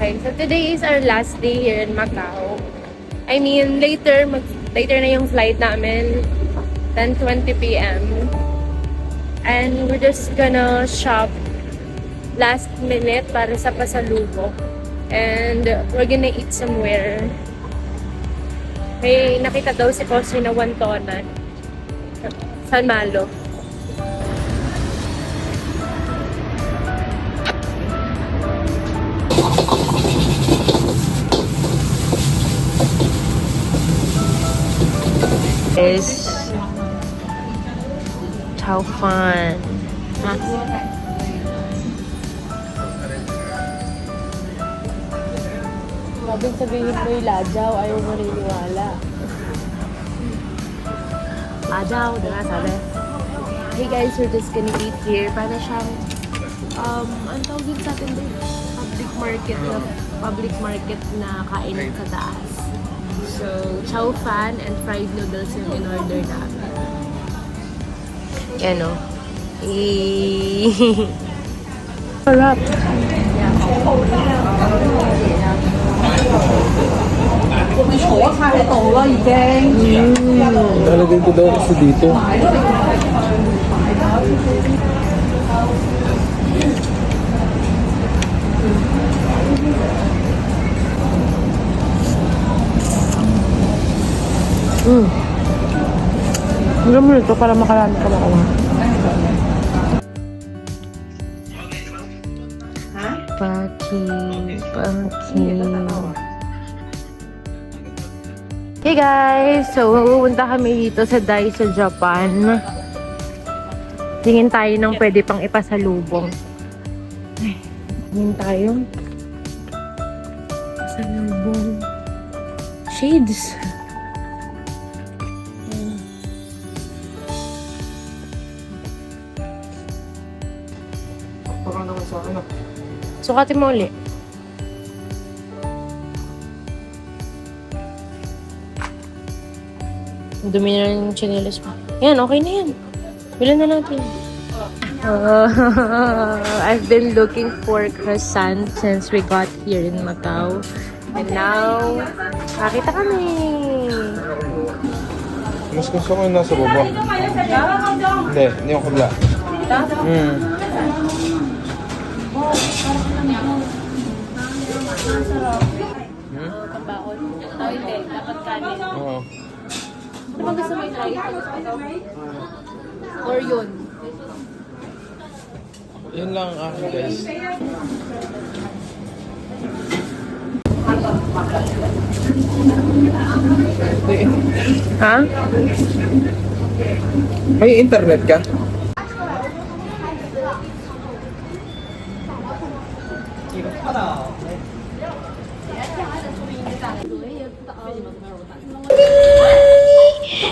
Okay, so today is our last day here in Macau. I mean, later na yung flight namin, 10:20 p.m. And we're just gonna shop last minute para sa pasalubong. And we're gonna eat somewhere. May nakita daw si Posy na wontonan. San Malo. Is Chow Fan. Ha? Sabing sabihin mo yung lajaw, ayaw mo niniwala. Lajaw, diba sabi? Hey guys, we're just gonna eat here. Para siyang, ang tawag din sa atin doon? Public market na kainan sa taas. So, chow fan and fried noodles yung in-order namin. Yan o. Sarap. Talagay ko daw kasi dito. Hanggang mo nito para makarami ka makuha. Paki. Hey guys! So, pupunta kami dito sa Daiso, Japan. Tingin tayo ng pwede pang ipasalubong. Ay, tingin tayo. Pasalubong. Shades. Parang naman sa akin. Sukatin mo ulit. Dumi na yung chinelas mo. Yan, okay na yan. Bilan na natin. I've been looking for croissant since we got here in Macau. And now, nakita kami. Mas gusto ko yung nasa baba. Hindi yung kabla. Kabaon. Hindi, dapat kanin. Oo. Ano ba gusto mo i-try? Or yun? Yun lang ang akin, guys. Ha? May internet ka?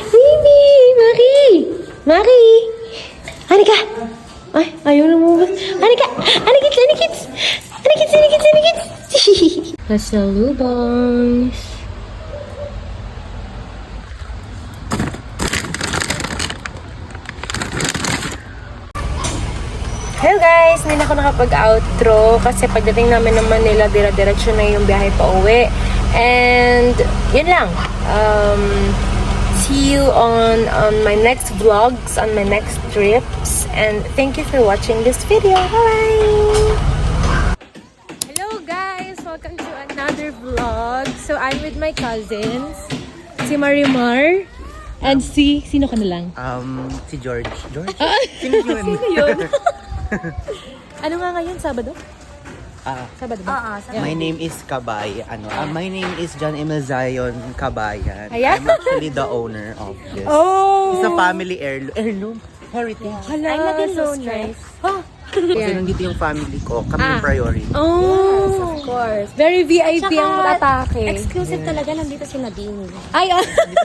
Mimi! Marie! Anika! Ay, ayaw na mo. Anika! Anikits! Pasalubong! Hello guys! Hindi na ako nakapag-outro kasi pagdating namin ng Manila, dire-diretso na yung biyahe pa uwi. And, yun lang. See you on my next vlogs, on my next trips. And thank you for watching this video. Bye! Hello guys! Welcome to another vlog. So, I'm with my cousins. Si Marimar. And sino ka na lang? Si George. George? Sino yun? Ano nga ngayon? Sabado? Sabado ba? My name is Kabay. My name is John Emil Zion Kabayan. Ayan? I'm actually the owner of this. Oh! It's a family heirloom. Heritage. Hala, so nice. Oh! Kasi nandito yung family ko. Kami yung priority. Oh! Yes, of course. Very VIP ang atake. Exclusive talaga, nandito si Nadine. Ay,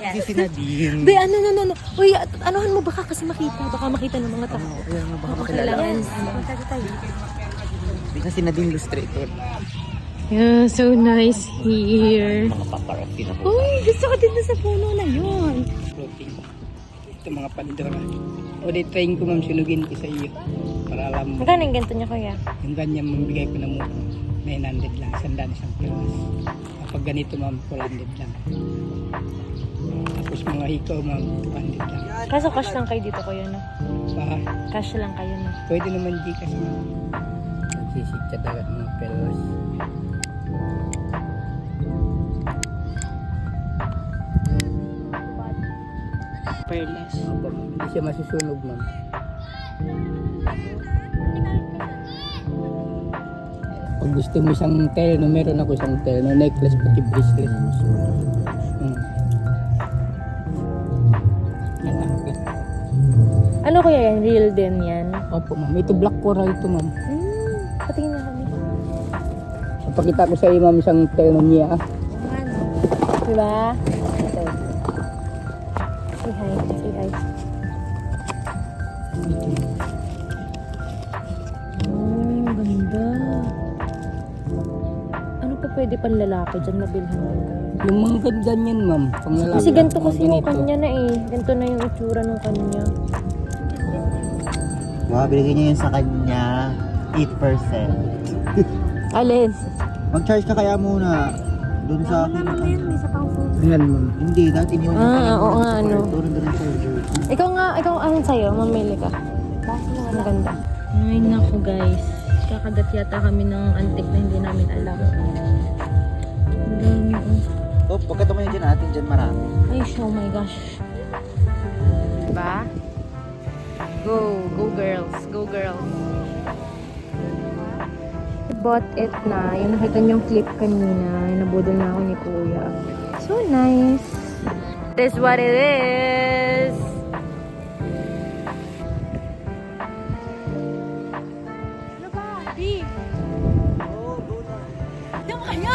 Hindi si Nadine. Be, no. Uy, anuhan mo baka kasi makita. Baka makita ng mga tao. Kaya nga baka makilala. Yes, punta tayo. Hindi na si Nadine illustrated. Yeah, so nice here. Mga paparazzi na po. Uy, gusto ko din na sa puno na yun. Floating. Ito mga pandora. O di trying ko ma'am, sunugin ko sa iyo. Para alam mo Magkano yung ganito niya, kuya? yung ganyan mambigay ko na mo. 900 lang, 100 isang piras. Kapag ganito ma'am, 400 lang. Tapos mga hikaw ma'am, 200 lang. Kaso cash lang kayo dito kuya no? Pa, Cash lang kayo no? pwede naman di kasi ma'am. Nagsisitya dagat mga piras. Perlas. Opo, ma'am. Hindi siya masusunog ma'am. Pag gusto mo isang terno, meron ako isang terno, necklace pati bracelet. Yan lang. Ano kuya yan? Real din yan? Opo ma'am, ito black coral ito ma'am. Patingin na kami. Papakita ko sa iyo ma'am isang terno niya. Ano? Diba? Ito. Say hi. Say hi. Ganda. Ano pa pwede pang lalaki dyan mabilhan din kayo? Yung mga ganyan ma'am, pang lalaki. Kasi ganito mga kasi yung ganito. kanya na eh. Ganito na yung itsura ng kanya. Wow, binigay niya yun sa kanya. 8%. Alin? Mag-charge ka kaya muna. Doon sa akin. Ayan ma'am. Hindi, dati iniwan ko Ah, oo nga, ano. Doon na rin charger. Ikaw ano sa'yo? Mamili ka. Ang ganda. Ay, naku guys. Kakagat yata kami ng antik na hindi namin alam. Ang dami, oh. Oh, pagka tumayo din natin dyan marami. Ay, oh my gosh. Diba? Go girls, go girls. Bought it na. Yung nakita niyong clip kanina, yung nabudol na ako ni Kuya. So nice. This is what it is. Ano ba? Di? Diyan kaya?